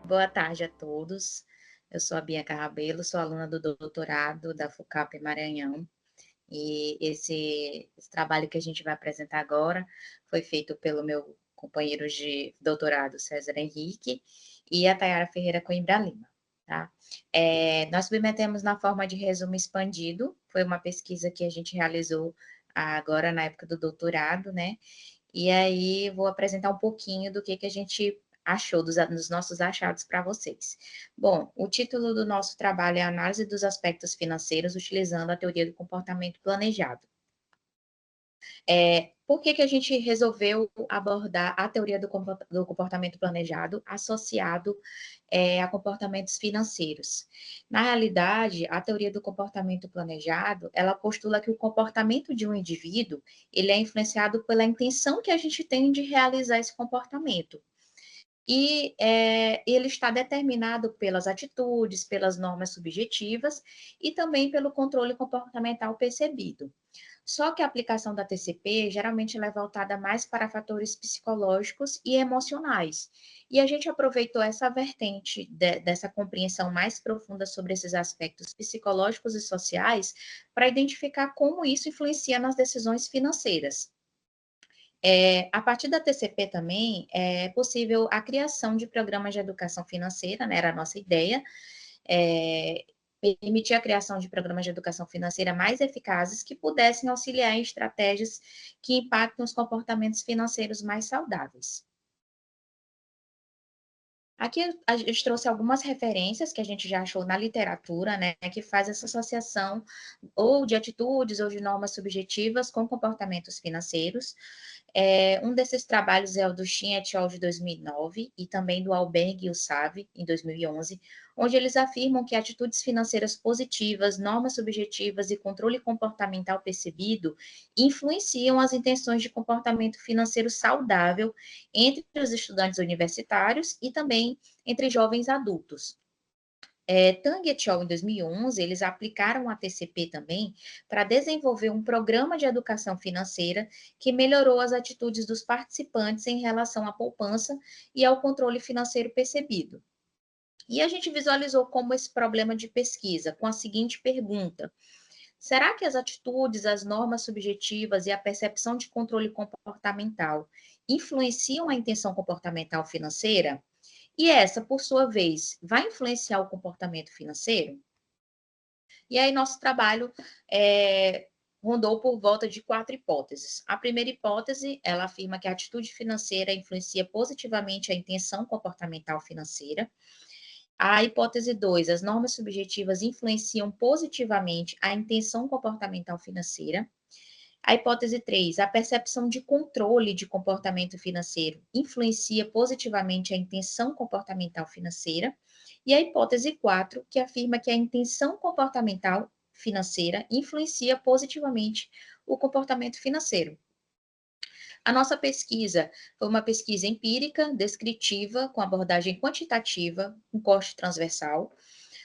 Boa tarde a todos. Eu sou a Bianca Rabelo, sou aluna do doutorado da FUCAP Maranhão. E esse trabalho que a gente vai apresentar agora foi feito pelo meu companheiro de doutorado, César Henrique, e a Tayara Ferreira Coimbra Lima. Tá? Nós submetemos na forma de resumo expandido, foi uma pesquisa que a gente realizou agora na época do doutorado, né? E aí vou apresentar um pouquinho do que a gente achou dos nossos achados para vocês. Bom, o título do nosso trabalho é Análise dos aspectos financeiros utilizando a teoria do comportamento planejado. Por que a gente resolveu abordar a teoria do comportamento planejado associado a comportamentos financeiros? Na realidade, a teoria do comportamento planejado, ela postula que o comportamento de um indivíduo, ele é influenciado pela intenção que a gente tem de realizar esse comportamento. E ele está determinado pelas atitudes, pelas normas subjetivas e também pelo controle comportamental percebido. Só que a aplicação da TCP geralmente ela é voltada mais para fatores psicológicos e emocionais. E a gente aproveitou essa vertente dessa compreensão mais profunda sobre esses aspectos psicológicos e sociais para identificar como isso influencia nas decisões financeiras. A partir da TCP também é possível a criação de programas de educação financeira, né, era a nossa ideia, permitir a criação de programas de educação financeira mais eficazes que pudessem auxiliar em estratégias que impactam os comportamentos financeiros mais saudáveis. Aqui a gente trouxe algumas referências que a gente já achou na literatura, né, que faz essa associação ou de atitudes ou de normas subjetivas com comportamentos financeiros. Um desses trabalhos é o do Shin et al. De 2009 e também do Alberg e o Save, em 2011, onde eles afirmam que atitudes financeiras positivas, normas subjetivas e controle comportamental percebido influenciam as intenções de comportamento financeiro saudável entre os estudantes universitários e também entre jovens adultos. Tang et al. Em 2011, eles aplicaram a TCP também para desenvolver um programa de educação financeira que melhorou as atitudes dos participantes em relação à poupança e ao controle financeiro percebido. E a gente visualizou como esse problema de pesquisa, com a seguinte pergunta: será que as atitudes, as normas subjetivas e a percepção de controle comportamental influenciam a intenção comportamental financeira? E essa, por sua vez, vai influenciar o comportamento financeiro? E aí, nosso trabalho rondou por volta de 4 hipóteses. A primeira hipótese, ela afirma que a atitude financeira influencia positivamente a intenção comportamental financeira. A hipótese 2, as normas subjetivas influenciam positivamente a intenção comportamental financeira. A hipótese 3, a percepção de controle de comportamento financeiro influencia positivamente a intenção comportamental financeira. E a hipótese 4, que afirma que a intenção comportamental financeira influencia positivamente o comportamento financeiro. A nossa pesquisa foi uma pesquisa empírica, descritiva, com abordagem quantitativa, com corte transversal,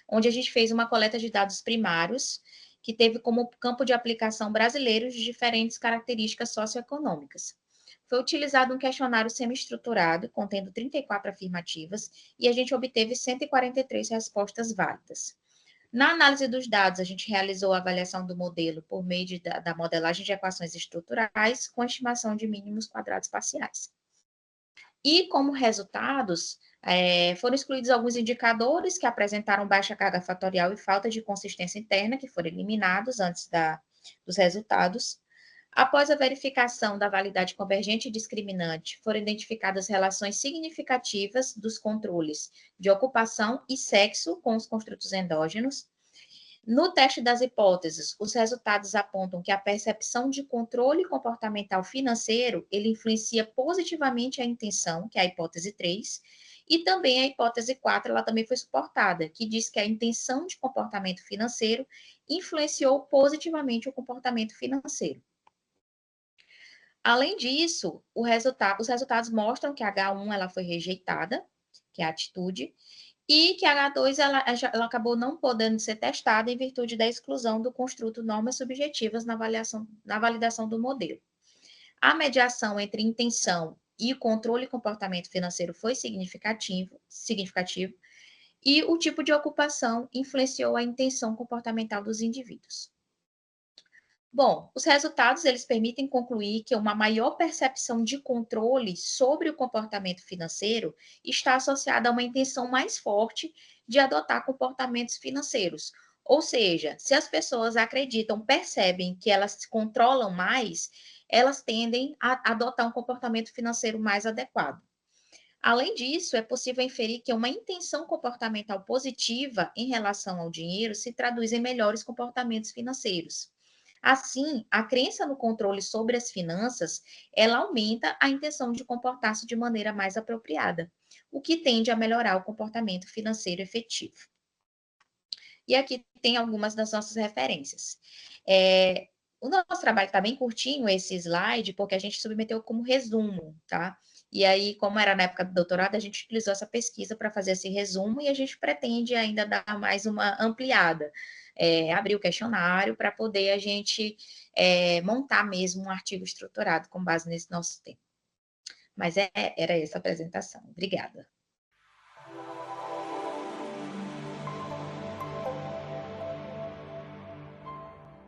onde a gente fez uma coleta de dados primários, que teve como campo de aplicação brasileiros de diferentes características socioeconômicas. Foi utilizado um questionário semi-estruturado, contendo 34 afirmativas, e a gente obteve 143 respostas válidas. Na análise dos dados, a gente realizou a avaliação do modelo por meio da modelagem de equações estruturais com estimação de mínimos quadrados parciais. E, como resultados, foram excluídos alguns indicadores que apresentaram baixa carga fatorial e falta de consistência interna, que foram eliminados antes dos resultados. Após a verificação da validade convergente e discriminante, foram identificadas relações significativas dos controles de ocupação e sexo com os construtos endógenos. No teste das hipóteses, os resultados apontam que a percepção de controle comportamental financeiro, ele influencia positivamente a intenção, que é a hipótese 3, e também a hipótese 4, ela também foi suportada, que diz que a intenção de comportamento financeiro influenciou positivamente o comportamento financeiro. Além disso, os resultados mostram que a H1 ela foi rejeitada, que é a atitude, e que a H2 ela acabou não podendo ser testada em virtude da exclusão do construto normas subjetivas na validação do modelo. A mediação entre intenção e o controle e comportamento financeiro foi significativo, e o tipo de ocupação influenciou a intenção comportamental dos indivíduos. Bom, os resultados eles permitem concluir que uma maior percepção de controle sobre o comportamento financeiro está associada a uma intenção mais forte de adotar comportamentos financeiros. Ou seja, se as pessoas acreditam, percebem que elas se controlam mais, elas tendem a adotar um comportamento financeiro mais adequado. Além disso, é possível inferir que uma intenção comportamental positiva em relação ao dinheiro se traduz em melhores comportamentos financeiros. Assim, a crença no controle sobre as finanças, ela aumenta a intenção de comportar-se de maneira mais apropriada, o que tende a melhorar o comportamento financeiro efetivo. E aqui tem algumas das nossas referências. O nosso trabalho está bem curtinho, esse slide, porque a gente submeteu como resumo, tá? E aí, como era na época do doutorado, a gente utilizou essa pesquisa para fazer esse resumo e a gente pretende ainda dar mais uma ampliada, abrir o questionário para poder a gente montar mesmo um artigo estruturado com base nesse nosso tema. Mas era essa a apresentação. Obrigada.